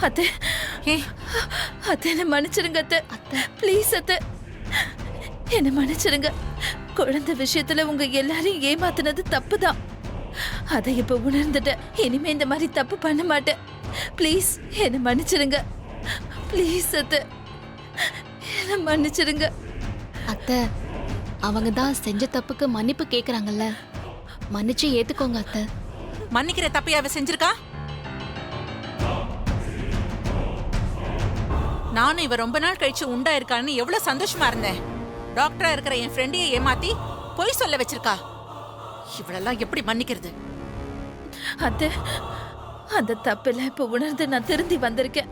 அத்தை அத்தை என்ன மன்னிச்சிருங்க அத்தை. ப்ளீஸ் அத்தை என்ன மன்னிச்சிருங்க. குழந்தை விஷயத்துல உங்க எல்லாரையும் ஏமாத்துனது தப்புதான். அதை இப்ப உணர்ந்துட்டேன். இனிமே இந்த மாதிரி தப்பு பண்ண மாட்டேன். ப்ளீஸ் என்ன மன்னிச்சிருங்க. ப்ளீஸ் அத்தை என்ன மன்னிச்சிருங்க. அத்தை அவங்க தான் செஞ்ச தப்புக்கு மன்னிப்பு கேக்குறாங்கல்ல, மன்னிச்சு ஏத்துக்கோங்க அத்தை. மன்னிக்கிற தப்பையா அவ செஞ்சிருக்கா? நானும் இவ ரொம்ப நாள் கழிச்சு உண்டா இருக்கான்னு எவ்வளவு சந்தோஷமா இருந்தேன். டாக்டரா இருக்கிற என் ஃப்ரெண்டையே ஏமாத்தி பொய் சொல்ல வச்சிருக்கா. இவளெல்லாம் எப்படி மன்னிக்கிறது? அத்தை அந்த தப்பெல்லாம் இப்ப உணர்ந்து நான் திருந்தி வந்திருக்கேன்.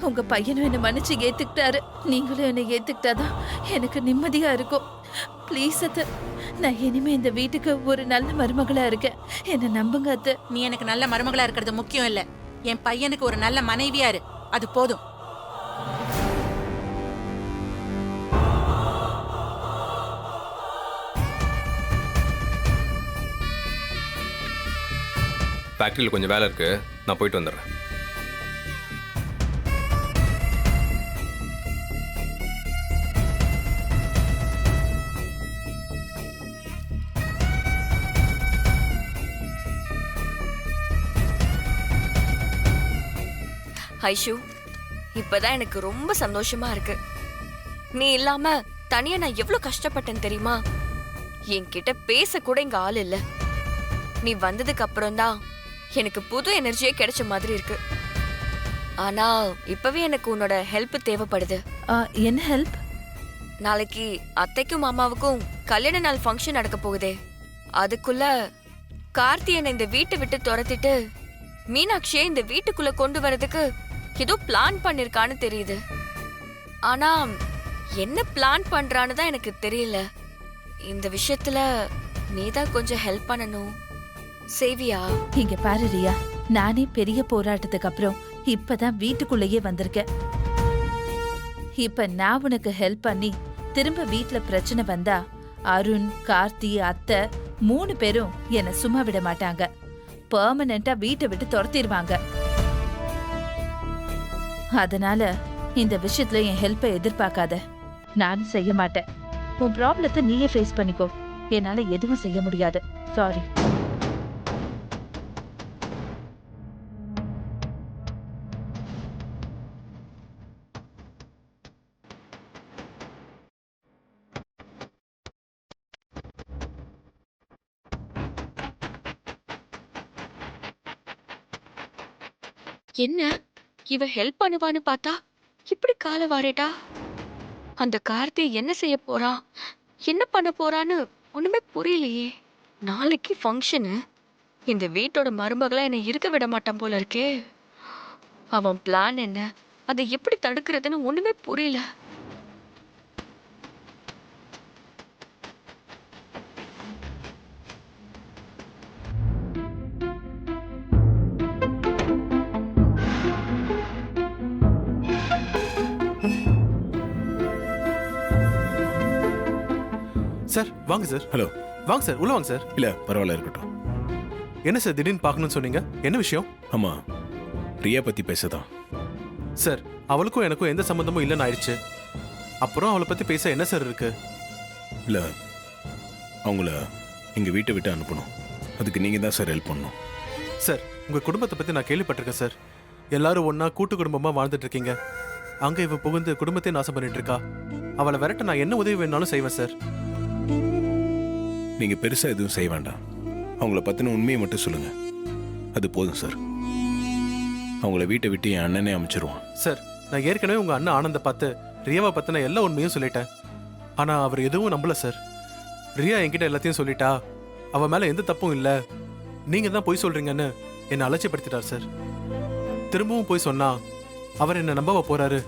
உங்க பையனும் என்ன மன்னிச்சு ஏத்துக்கிட்டாரு. நீங்களும் என்னை ஏத்துக்கிட்டாதான் எனக்கு நிம்மதியா இருக்கும். ப்ளீஸ் அத்தை நான் இனிமே இந்த வீட்டுக்கு ஒரு நல்ல மருமகளா இருக்கேன். என்ன நம்புங்க அத்தை. நீ எனக்கு நல்ல மருமகளா இருக்கிறது முக்கியம் இல்ல, என் பையனுக்கு ஒரு நல்ல மனைவியா இரு, அது போதும். ஃபேக்ட்ரியில் கொஞ்சம் வேலை இருக்கு, நான் போயிட்டு வந்துடுறேன். ஐஷு, இப்பதான் எனக்கு ரொம்ப சந்தோஷமா இருக்கு. நீ இல்லாம தனியா நான் எவ்வளவு கஷ்டப்பட்டேன் தெரியுமா? என்கிட்ட பேச கூட இங்க ஆள் இல்ல. நீ வந்ததுக்கு அப்புறம் தான் எனக்கு புது எனர்ஜியே கிடைச்ச மாதிரி இருக்கு. ஆனா இப்பவே எனக்கு உன்னோட ஹெல்ப் தேவைப்படுது. என்ன ஹெல்ப்? நாளைக்கு அத்தைக்கும் மாமாவுக்கும் கல்யாண நாள் ஃபங்க்ஷன் நடக்க போகுதே, அதுக்குள்ள கார்த்தி என்னை இந்த வீட்டை விட்டு துரத்திட்டு மீனாட்சியை இந்த வீட்டுக்குள்ள கொண்டு வரதுக்கு ஏதோ பிளான் பண்ணிருக்கான்னு தெரியுது. ஆனா என்ன பிளான் பண்றான்னு தான் எனக்கு தெரியல. இந்த விஷயத்துல நீதான் கொஞ்சம் ஹெல்ப் பண்ணணும். சேவியா? இங்க பாரு ரியா, நானே பெரிய போராட்டத்துக்கு அப்புறம் இப்பதான் வீட்டுக்குள்ளேயே வந்திருக்கேன். இப்ப நான் உனக்கு ஹெல்ப் பண்ணி திரும்ப வீட்ல பிரச்சனை வந்தா அருண், கார்த்தி, அத்தை 3 பேரும் என்ன சும்மா விட மாட்டாங்க. பெர்மனண்டா வீட்டை விட்டு துரத்திடுவாங்க. அதனால இந்த விஷயத்துல என் ஹெல்ப்பை எதிர்பார்க்காத. நானும் செய்ய மாட்டேன். உன் ப்ராப்ளத்தை நீயே ஃபேஸ் பண்ணிக்கோ. என்னால எதுவும் செய்ய முடியாது. சாரி. என்ன இவ ஹெல்ப் பண்ணுவான்னு பார்த்தா இப்படி கால வாரேட்டா. அந்த கார்த்தி என்ன செய்ய போறான், என்ன பண்ண போறான்னு ஒண்ணுமே புரியலையே. நாளைக்கு ஃபங்க்ஷனு. இந்த வீட்டோட மருமகளா என்னை இருக்க விட மாட்டான் போல இருக்கே. அவன் பிளான் என்ன, அதை எப்படி தடுக்கிறதுன்னு ஒண்ணுமே புரியல. சார் வாங்க சார். ஹலோ. வாங்க சார், உள்ள வாங்க சார். இல்லை பரவாயில்ல, இருக்கட்டும். என்ன சார் திடீர்னு பார்க்கணும்னு சொன்னீங்க? என்ன விஷயம்? ஆமாம், ரியா பற்றி பேசதான். சார் அவளுக்கும் எனக்கும் எந்த சம்மந்தமும் இல்லைன்னு ஆயிடுச்சு. அப்புறம் அவளை பற்றி பேச என்ன சார் இருக்கு? இல்லை, அவங்கள எங்கள் வீட்டை விட்டு அனுப்பணும். அதுக்கு நீங்கள் தான் சார் ஹெல்ப் பண்ணணும். சார் உங்கள் குடும்பத்தை பற்றி நான் கேள்விப்பட்டிருக்கேன் சார். எல்லாரும் ஒன்றா கூட்டு குடும்பமாக வாழ்ந்துட்டு இருக்கீங்க. அங்கே இவ புகுந்து குடும்பத்தை நாசம் பண்ணிட்டு இருக்கா. அவளை விரட்ட நான் என்ன உதவி வேணாலும் செய்வேன் சார். நீங்கள் பெருசாக எதுவும் செய்ய வேண்டாம். அவங்கள பற்றின உண்மையை மட்டும் சொல்லுங்கள், அது போதும் சார். அவங்கள வீட்டை விட்டு என் அண்ணனே அமைச்சிருவான். சார் நான் ஏற்கனவே உங்கள் அண்ணன் ஆனந்தை பார்த்து ரியாவை பற்றின எல்லா உண்மையும் சொல்லிட்டேன். ஆனால் அவர் எதுவும் நம்பல சார். ரியா என்கிட்ட எல்லாத்தையும் சொல்லிட்டா, அவள் மேலே எந்த தப்பும் இல்லை, நீங்கள் தான் பொய் சொல்கிறீங்கன்னு என்னை அலட்சியப்படுத்திட்டார் சார். திரும்பவும் போய் சொன்னா அவர் என்ன நம்பவா போறாரு?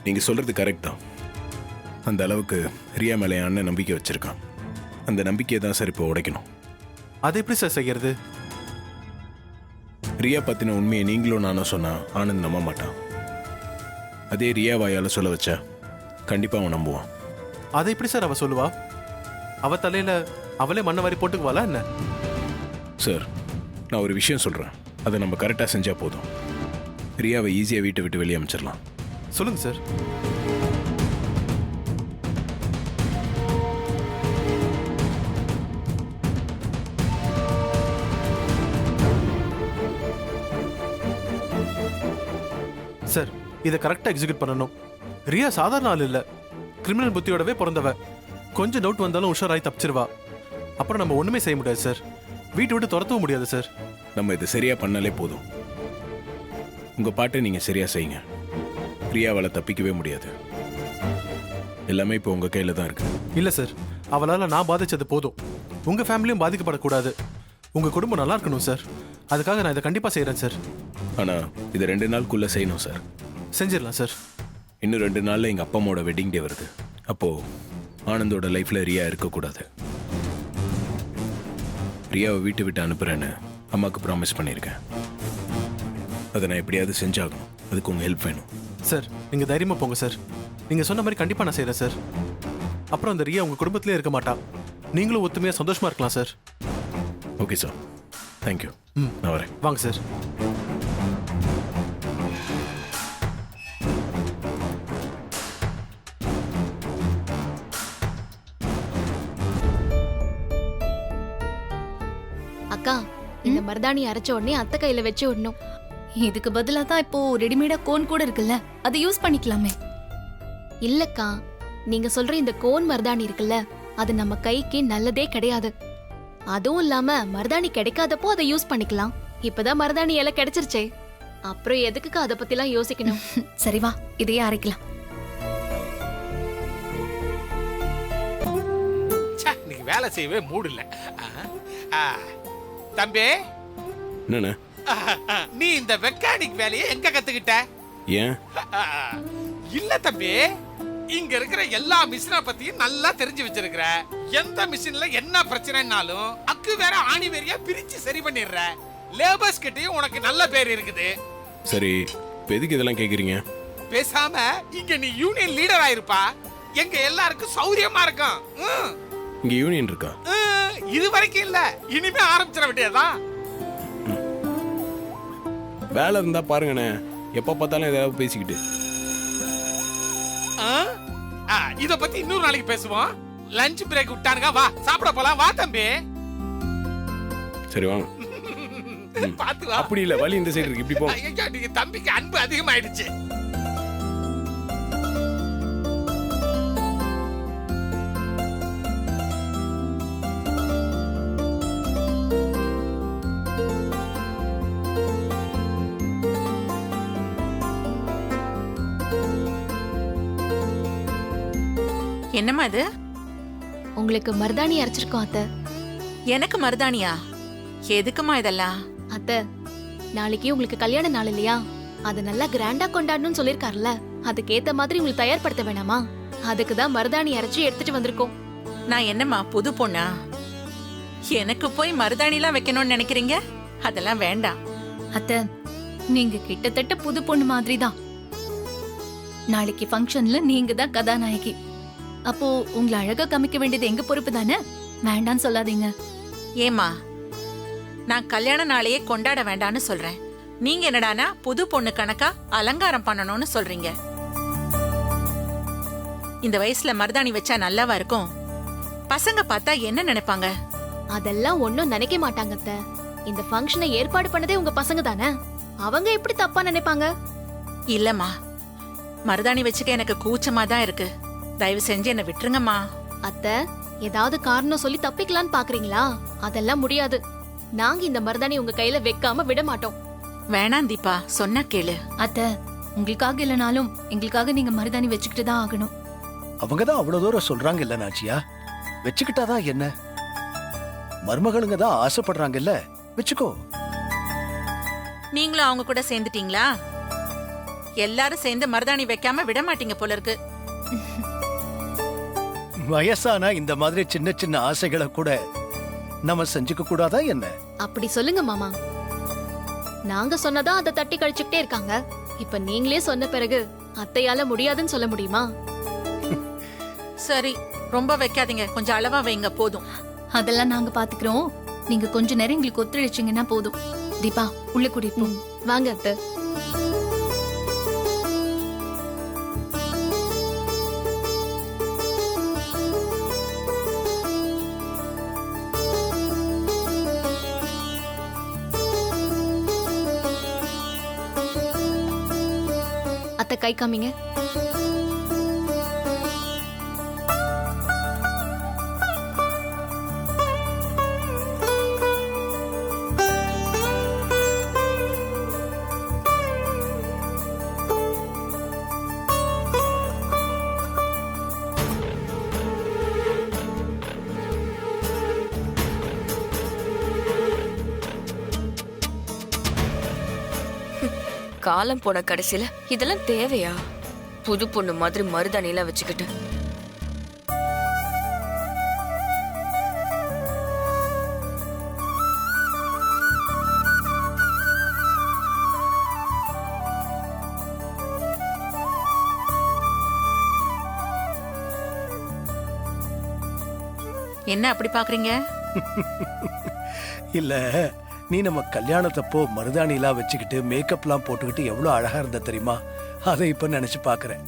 நீங்கள் சொல்கிறது கரெக்ட் தான். அந்த அளவுக்கு ரியா மேலே என் அண்ணன் நம்பிக்கை வச்சுருக்கான். அந்த நம்பிக்கையை தான் சார் இப்போ உடைக்கணும். அதை எப்படி சார் செய்யறது? ரியா பற்றின உண்மையை நீங்களும் நானும் சொன்னால் ஆனந்த் நம்ப மாட்டான். அதே ரியா வாயால் சொல்ல வச்சா கண்டிப்பாக அவன் நம்புவான். அதை எப்படி சார் அவ சொல்லுவா? அவ தலையில அவளே மண்ணை வாரி போட்டுக்குவாளா என்ன? சார் நான் ஒரு விஷயம் சொல்கிறேன், அதை நம்ம கரெக்டாக செஞ்சால் போதும். ரியாவை ஈஸியாக வீட்டை விட்டு வெளியே அனுப்பிச்சிடலாம். சொல்லுங்க சார். சார், இதை கரெக்டாக எக்ஸிக்யூட் பண்ணணும். ரியா சாதாரண ஆள் இல்லை, கிரிமினல் புத்தியோடவே பிறந்தவ. கொஞ்சம் டவுட் வந்தாலும் உஷாராய் தப்பிச்சிருவா. அப்புறம் நம்ம ஒன்றுமே செய்ய முடியாது சார். வீட்டை விட்டு துரத்தவும் முடியாது சார். நம்ம இது சரியாக பண்ணாலே போதும். உங்கள் பாட்டை நீங்கள் சரியாக செய்யுங்க. ரியாவால் தப்பிக்கவே முடியாது. எல்லாமே இப்போ உங்கள் கையில் தான் இருக்கு. இல்லை சார், அவளால் நான் பாதிச்சது போதும். உங்கள் ஃபேமிலியும் பாதிக்கப்படக்கூடாது. உங்கள் குடும்பம் நல்லா இருக்கணும் சார். அதுக்காக நான் இதை கண்டிப்பாக செய்கிறேன் சார். ஆனால் இது 2 நாளுக்குள்ளே செய்யணும் சார். செஞ்சிடலாம் சார். இன்னும் 2 நாளில் எங்கள் அப்பா அம்மாவோட வெட்டிங் டே வருது. அப்போது ஆனந்தோட லைஃப்பில் ரியா இருக்கக்கூடாது. ரியாவை வீட்டை விட்டு அனுப்புகிறேன்னு அம்மாவுக்கு ப்ராமிஸ் பண்ணியிருக்கேன். அதை நான் எப்படியாவது செஞ்சாகணும். அதுக்கு உங்கள் ஹெல்ப் வேணும் சார். நீங்கள் தைரியமாக போங்க சார். நீங்கள் சொன்ன மாதிரி கண்டிப்பாக நான் செய்கிறேன் சார். அப்புறம் அந்த ரியா உங்கள் குடும்பத்திலே இருக்க மாட்டா. நீங்களும் ஒத்துமையாக சந்தோஷமாக இருக்கலாம் சார். Okay sir, thank you. நான் வரேன். வாங்க சார். அக்கா, இந்த மருதாணி அரைச்ச உடனே அத்தை கையில வச்சு விடணும். இதுக்கு பதிலா தான் இப்போ ரெடிமேடா கோன் கூட இருக்குல்ல, அதை யூஸ் பண்ணிக்கலாமே. இல்லக்கா, நீங்க சொல்ற இந்த கோன் மருதாணி இருக்குல்ல, அது நம்ம கைக்கு நல்லதே கிடையாது. அதுவும் இல்லாம மருதாணி கிடைக்காதப்போ அதை யூஸ் பண்ணிக்கலாம். இப்பதான் மருதாணி இலை கிடைச்சிருச்சே, அப்புறம் எதுக்குக்கா அதை பத்திலாம் யோசிக்கணும்? சரி வா, இதையே அரைக்கலாம். இன்னைக்கு வேலை செய்யவே மூடு இல்ல. தம்பி, என்னண்ணே? நீ இந்த மெக்கானிக் வேலையை எங்க கத்துக்கிட்ட? ஏன்? இல்ல தம்பி, இங்க இருக்கிற எல்லா மிஷினை பத்தியும் நல்லா தெரிஞ்சு வச்சிருக்கிற. எந்த மிஷின்ல என்ன பிரச்சனைனாலும் அக்கு வேற ஆணி வேறையா பிரிச்சு சரி பண்ணிடுற. லேபர்ஸ் கிட்டயும் உனக்கு நல்ல பேர் இருக்குது. சரி, இப்போ எதுக்கு இதெல்லாம் கேட்குறீங்க? பேசாம இங்க நீ யூனியன் லீடர் ஆயிருப்பா. எங்க எல்லாருக்கும் சௌரியமா இருக்கும். இங்கே யூனியன் இருக்கா? இது வரைக்கும் இல்ல, இனிமே ஆரம்பிச்சிட வேண்டியதான். வேலை இருந்தா பாருங்கண்ணே, எப்போ பார்த்தாலும் ஏதாவது பேசிக்கிட்டு. இத பத்தி இன்னொரு நாளைக்கு பேசுவோம். லஞ்ச் பிரேக் விட்டானுங்க, வா சாப்பிட போலாம். வா தம்பி. சரி வாங்க. பாத்து வா. அப்படி இல்ல, வழி இந்த சைடு இருக்கு, இப்படி போ. ஐயா, நீங்க தம்பிக்கு அன்பு அதிகமாயிடுச்சு. என்னம்மா இது? உங்களுக்கு மருதாணி அரைச்சிருக்கோம் அத்தை. எனக்கு மருதாணியா? எதுக்குமா இதெல்லாம்? அத்தை, நாளைக்கு உங்களுக்கு கல்யாண நாள் இல்லையா? அது நல்லா கிராண்டா கொண்டாடணும்னு சொல்லிருக்காருல்ல, அதுக்கேத்த மாதிரி உங்களுக்கு தயார்படுத்த வேணாமா? அதுக்கு தான் மருதாணி அரைச்சி எடுத்துட்டு வந்திருக்கோம். நான் என்னம்மா புது பொண்ணா? எனக்கு போய் மருதாணிலாம் வைக்கணும்னு நினைக்கிறீங்க? அதெல்லாம் வேண்டாம். அத்தை, நீங்க கிட்டத்தட்ட புது பொண்ணு மாதிரி தான். நாளைக்கு ஃபங்க்ஷன்ல நீங்க தான் கதாநாயகி. அப்போ உங்களை அழகா காமிக்க வேண்டியது எங்க பொறுப்பு தானே? வேண்டான்னு சொல்லாதீங்க. ஏமா, நான் கல்யாண நாளையே கொண்டாட வேண்டான்னு சொல்றேன். நீங்க என்னடானா புது பொண்ணு கணக்கா அலங்காரம் பண்ணணும்னு சொல்றீங்க. இந்த வயசுல மருதாணி வச்சா நல்லாவா இருக்கும்? பசங்க பார்த்தா என்ன நினைப்பாங்க? அதெல்லாம் ஒண்ணும் நினைக்க மாட்டாங்க அத்தை. இந்த ஃபங்க்ஷனை ஏற்பாடு பண்ணதே உங்க பசங்க தானே, அவங்க எப்படி தப்பா நினைப்பாங்க? இல்லம்மா, மருதாணி வச்சுக்க எனக்கு கூச்சமா தான் இருக்கு. தயவு செஞ்சு என்ன விட்டுருங்கம்மா. அத்தை, ஏதாவது காரணம் சொல்லி தப்பிக்கலான்னு பாக்குறீங்களா? அதெல்லாம் முடியாது. நாங்க இந்த மருதாணி உங்க கையில வைக்காம விட மாட்டோம். வேணாம் தீபா, சொன்னா கேளு. அத்தை, உங்களுக்காக இல்லைனாலும் எங்களுக்காக நீங்க மருதாணி வச்சுக்கிட்டு தான் ஆகணும். அவங்க தான் அவ்வளவு தூரம் சொல்றாங்க இல்ல நாச்சியா, வச்சுக்கிட்டாதான் என்ன? மருமகளுங்க தான் ஆசைப்படுறாங்கல்ல, வச்சுக்கோ. நீங்களும் அவங்க கூட சேர்ந்துட்டீங்களா? எல்லாரும் சேர்ந்து மருதாணி வைக்காம விட மாட்டீங்க போல இருக்கு. வயசானா இந்த மாதிரி சின்ன சின்ன ஆசைகளை கூட நம்ம செஞ்சுக்க கூடாதா என்ன? அப்படி சொல்லுங்க மாமா. நாங்க சொன்னதா அதை தட்டி கழிச்சுக்கிட்டே இருக்காங்க. இப்ப நீங்களே சொன்ன பிறகு அத்தையால முடியாதுன்னு சொல்ல முடியுமா? சரி, ரொம்ப வைக்காதீங்க, கொஞ்சம் அளவா வைங்க போதும். அதெல்லாம் நாங்க பாத்துக்கிறோம். நீங்க கொஞ்ச நேரம் எங்களுக்கு ஒத்துழைச்சிங்கன்னா போதும். தீபா, உள்ள கூட்டிட்டு போ. வாங்க அத்தை. அத்தை கை காமிங்க. காலம் போன கடைசியில இதெல்லாம் தேவையா? புது பொண்ணு மாதிரி மருதாணிலாம் வச்சுக்கிட்டு. என்ன அப்படி பாக்குறீங்க? இல்ல, நீ நம்ம கல்யாணத்தப்போ மருதாணிலாம் வச்சுக்கிட்டு மேக்கப்லாம் போட்டுக்கிட்டு எவ்வளவு அழகா இருந்த தெரியுமா? அதை இப்ப நினைச்சு பாக்குறேன்.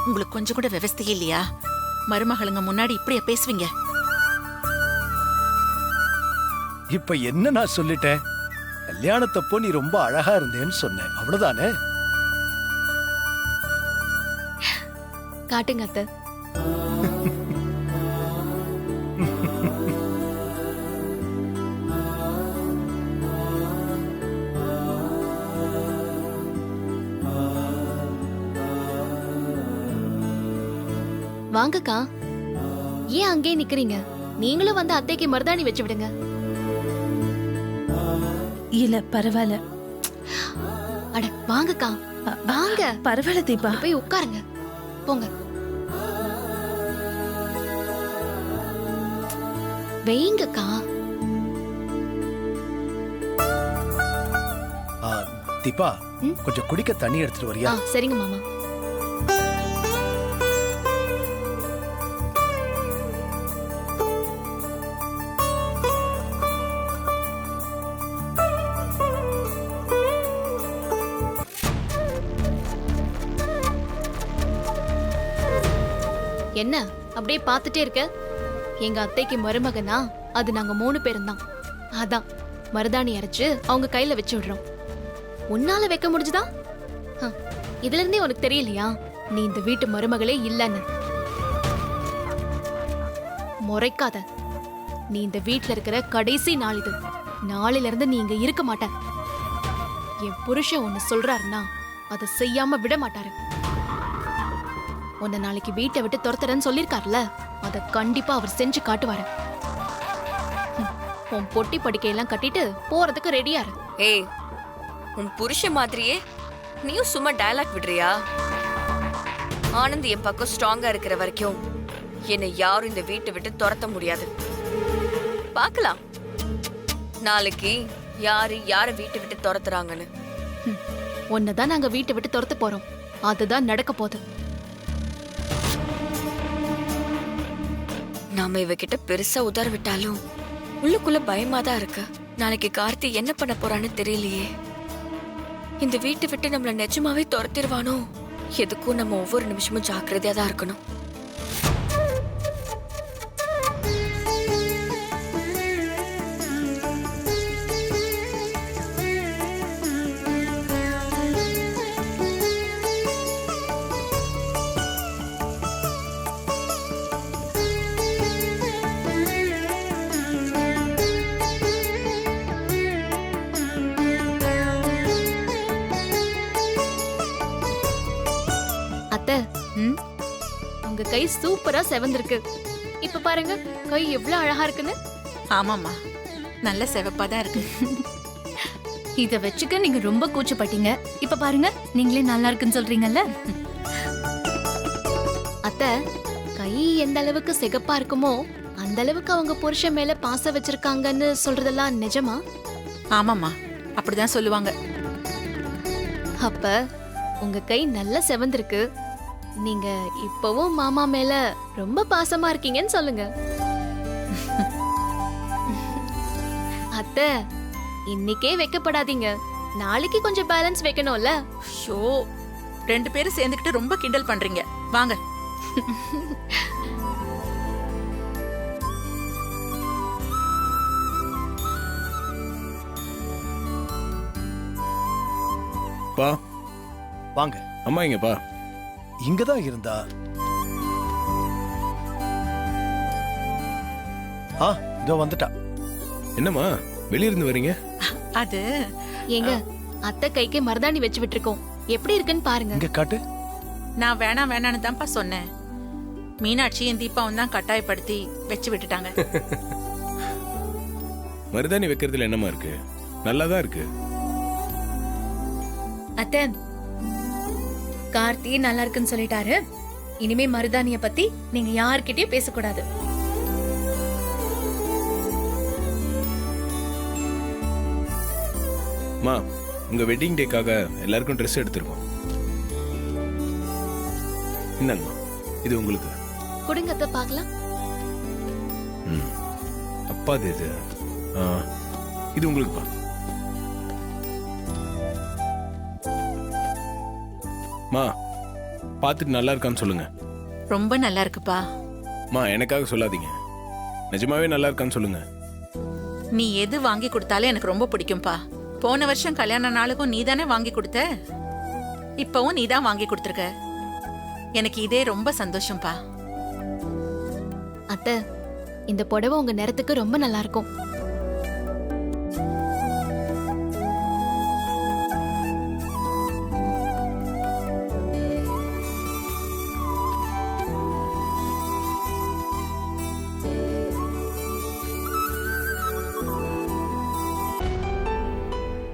உங்களுக்கு கொஞ்சம் கூட விவஸ்தையே இல்லையா? மருமகளுங்க முன்னாடி இப்படியா பேசுவீங்க? இப்ப என்ன நான் சொல்லிட்டேன்? கல்யாணத்தப்போ நீ ரொம்ப அழகா இருந்தேன்னு சொன்னேன், அவ்வளவுதானே? காட்டுங்க அத்தை. வாங்கக்கா, ஏன் அங்கே நிக்கிறீங்க? நீங்களும் வந்து அத்தைக்கு மருதாணி வச்சு விடுங்க. இல்ல பரவாயில்ல. அட வாங்கக்கா, வாங்க. பரவாயில்ல தீபா, போய் உட்காருங்க. போங்க, வைங்கக்கா. தீபா, கொஞ்சம் குடிக்க தண்ணி எடுத்துட்டு வரியா? சரிங்க மாமா. என்ன அப்படியே பார்த்துட்டே இருக்க? எங்க அத்தைக்கு மருமகனா அது நாங்க 3 பேரும் தான். அதான் மருதாணி அரைச்சு அவங்க கையில வச்சு விடுறோம். உன்னால வைக்க முடிஞ்சுதா? இதுல இருந்தே உனக்கு தெரியலையா நீ இந்த வீட்டு மருமகளே இல்லன்னு? முறைக்காத. நீ இந்த வீட்ல இருக்கிற கடைசி நாள் இது. நாளில இருந்து நீ இங்க இருக்க மாட்ட. என் புருஷன் ஒன்னு சொல்றாருன்னா அதை செய்யாம விட மாட்டாரு. உன்னை நாளைக்கு வீட்டை விட்டு துரத்துறேன்னு சொல்லிருக்காருல, அதை கண்டிப்பா அவர் செஞ்சு காட்டுவாரு. உன் பொட்டி படிக்கையெல்லாம் கட்டிட்டு போறதுக்கு ரெடியா இரு. ஏய், உன் புருஷன் மாதிரியே நீயும் சும்மா டயலாக் விடுறியா? ஆனந்த் என் பக்கம் ஸ்ட்ராங்கா இருக்கிற வரைக்கும் என்னை யாரும் இந்த வீட்டை விட்டு துரத்த முடியாது. பார்க்கலாம் நாளைக்கு யாரு வீட்டை விட்டு துரத்துறாங்கன்னு. உன்னதான் நாங்க வீட்டை விட்டு துரத்த போறோம். அதுதான் நடக்க போகுது. நாம இவகிட்ட பெருசா உதற விட்டாலும் உள்ளுக்குள்ள பயமாதான் இருக்கு. நாளைக்கு கார்த்தி என்ன பண்ண போறான்னு தெரியலையே. இந்த வீட்டை விட்டு நம்மள நிஜமாவே துரத்திடுவானோ? எதுக்கும் நம்ம ஒவ்வொரு நிமிஷமும் ஜாக்கிரதையா தான் இருக்கணும். உங்க கை சூப்பரா செவந்திருக்கு. இப்ப பாருங்க கை எவ்வளவு அழகா இருக்குன்னு. ஆமாமா, நல்ல செவப்பாதான் இருக்கு. இத வச்சுக்க நீங்க ரொம்ப கூச்சப்பட்டீங்க. இப்ப பாருங்க, நீங்களே நல்லா இருக்குன்னு சொல்றீங்கல்ல. அத்தை, கை எந்த அளவுக்கு சிகப்பா இருக்குமோ அந்த அளவுக்கு அவங்க புருஷன் மேல பாசம் வச்சிருக்காங்கன்னு சொல்றதெல்லாம் நிஜமா? ஆமாமா, அப்படிதான் சொல்லுவாங்க. அப்ப உங்க கை நல்லா செவந்திருக்கு. நீங்க இப்பவும் மாமா மேல ரொம்ப பாசமா இருக்கீங்கன்னு சொல்லுங்க. அத்தை, இன்னைக்கே வைக்கப்படாதீங்க. நாளைக்கு கொஞ்சம் பேலன்ஸ் வைக்கணும்ல. ஷோ, 2 பேரும் சேர்ந்துக்கிட்டு ரொம்ப கிண்டல் பண்றீங்க. வாங்க. பா வாங்க. அம்மா இங்கப்பா. இங்கதான் இருந்தா. இதோ வந்துட்டா. என்னம்மா வெளியிருந்து வரீங்க? அது ஏங்க அத்தை கைக்கு மருதாணி வச்சு விட்டுருக்கோம், எப்படி இருக்குன்னு பாருங்க. இங்க காட்டு. நான் வேணான்னு தான்ப்பா சொன்னேன். மீனாட்சியும் தீபாவும் தான் கட்டாயப்படுத்தி வச்சு விட்டுட்டாங்க. மருதாணி வைக்கிறதுல என்னம்மா இருக்கு? நல்லாதான் இருக்கு. அத்தை, கார்த்தி நல்லா இருக்குன்னு சொல்லிட்டாரு. இனிமே மருதாணிய பத்தி நீங்க யார்கிட்டயும் பேசக்கூடாது. மா, உங்க வெட்டிங் டேக்காக எல்லாருக்கும் ட்ரெஸ் எடுத்திருக்கோம். இந்தாங்கம்மா, இது உங்களுக்கு. கொடுங்க அத்தை பார்க்கலாம். அப்பா இது இது உங்களுக்குப்பா. மா, பார்த்துட்டு நல்லா இருக்கான்னு சொல்லுங்க. ரொம்ப நல்லா இருக்குப்பா. மா, எனக்காக சொல்லாதீங்க, நிஜமாவே நல்லா இருக்கான்னு சொல்லுங்க. நீ எது வாங்கி கொடுத்தாலும் எனக்கு ரொம்ப பிடிக்கும்பா. போன வருஷம் கல்யாண நாளுக்கும் நீ தானே வாங்கி கொடுத்த, இப்பவும் நீ தான் வாங்கி கொடுத்துருக்க. எனக்கு இதே ரொம்ப சந்தோஷம்பா. அத்தை, இந்த புடவை உங்க நிறத்துக்கு ரொம்ப நல்லா இருக்கும்.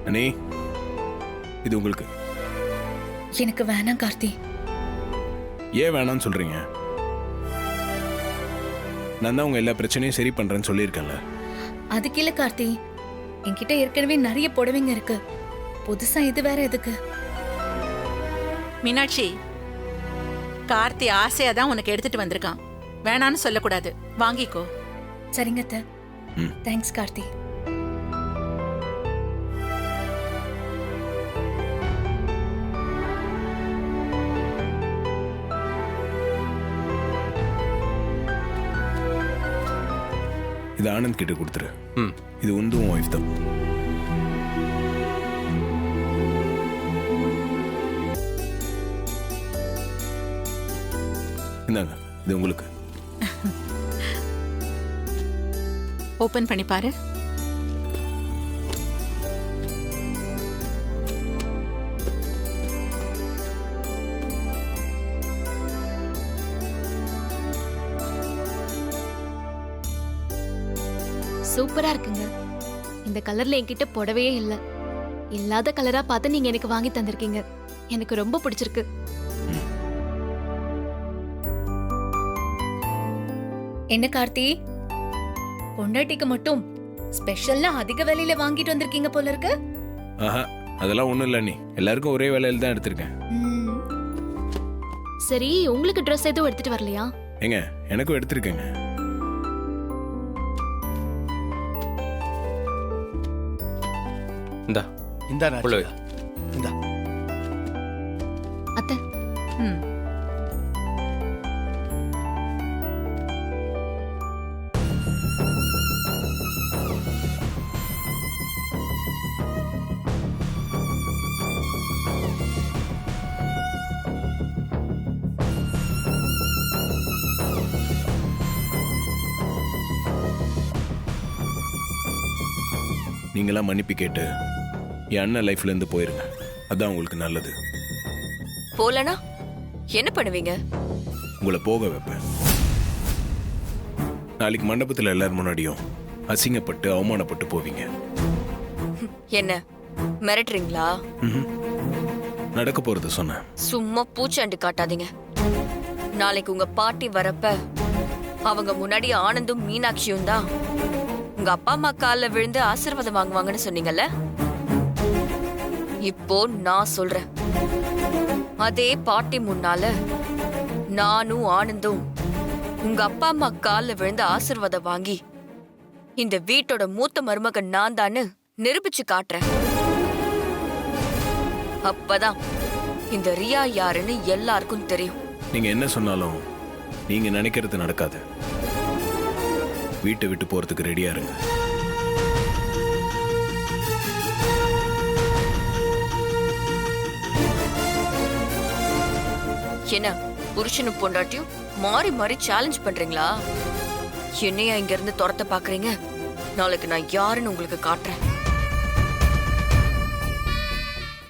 அண்ணே, இது உங்களுக்கு. எனக்கு வேணாம் கார்த்தி. ஏன் வேணாம்னு சொல்றீங்க? நான் தான் உங்க எல்லா பிரச்சனையும் சரி பண்றேன்னு சொல்லியிருக்கேன்ல. அதுக்கு இல்ல கார்த்தி, என்கிட்ட ஏற்கனவே நிறைய புடவைங்க இருக்கு, புதுசா இது வேற எதுக்கு? மீனாட்சி, கார்த்தி ஆசையா தான் உனக்கு எடுத்துட்டு வந்திருக்கான், வேணான்னு சொல்லக்கூடாது, வாங்கிக்கோ. சரிங்க அத்தை. தேங்க்ஸ் கார்த்தி. இது ஆனந்த் கிட்ட கொடுத்துரு. இது உந்தும் ஒய்ஃப் தான். இந்தாங்க, இது உங்களுக்கு. ஓபன் பண்ணி பாரு. சூப்பரா இருக்குங்க. இந்த கலர்ல என்கிட்ட புடவையே இல்ல. இல்லாத கலரா பார்த்து நீங்க எனக்கு வாங்கி தந்திருக்கீங்க. எனக்கு ரொம்ப பிடிச்சிருக்கு. என்ன கார்த்தி, பொண்டாட்டிக்கு மட்டும் ஸ்பெஷல்லா அதிக விலையில வாங்கிட்டு வந்திருக்கீங்க போல இருக்கு. ஆஹா, அதெல்லாம் ஒண்ணும் இல்ல. நீ எல்லாருக்கும் ஒரே வேலையில தான் எடுத்திருக்கேன். சரி, உங்களுக்கு ட்ரெஸ் எதுவும் எடுத்துட்டு வரலையா? ஏங்க, எனக்கும் எடுத்திருக்கேங்க. இந்தா இந்தா உள்ள வை. இந்தா. அத்தை, நீங்களாம் மன்னிப்பு கேட்டு என் அண்ணன் லைஃப்ல இருந்து போயிருங்க. அதான் உங்களுக்கு நல்லது. போலனா என்ன பண்ணுவீங்க? உங்களை போக வைப்பேன். நாளைக்கு மண்டபத்தில் எல்லாரும் முன்னாடியும் அசிங்கப்பட்டு அவமானப்பட்டு போவீங்க. என்ன மிரட்டுறீங்களா? நடக்க போறது சொன்னேன். சும்மா பூச்சாண்டு காட்டாதீங்க. நாளைக்கு உங்க பாட்டி வரப்ப அவங்க முன்னாடி ஆனந்தும் மீனாட்சியும் தான் உங்க அப்பா அம்மா காலில் விழுந்து ஆசீர்வாதம் வாங்குவாங்கன்னு சொன்னீங்கல்ல. இப்போ நான் சொல்றேன், அதே பாட்டி முன்னால நானும் ஆனந்தும் உங்க அப்பா அம்மா காலில் விழுந்து ஆசீர்வாதம் வாங்கி இந்த வீட்டோட மூத்த மருமகன் நான் தான்னு நிரூபிச்சு காட்டுறேன். அப்பதான் இந்த ரியா யாருன்னு எல்லாருக்கும் தெரியும். நீங்க என்ன சொன்னாலும் நீங்க நினைக்கிறது நடக்காது. வீட்டை விட்டு போறதுக்கு ரெடியா இருங்க. என்ன புருஷனும் பொண்டாட்டியும் மாறி மாறி சேலஞ்ச் பண்றீங்களா? என்னையா இங்க இருந்து துரத்த பாக்குறீங்க? நாளைக்கு நான் யாருன்னு உங்களுக்கு காட்டுறேன்.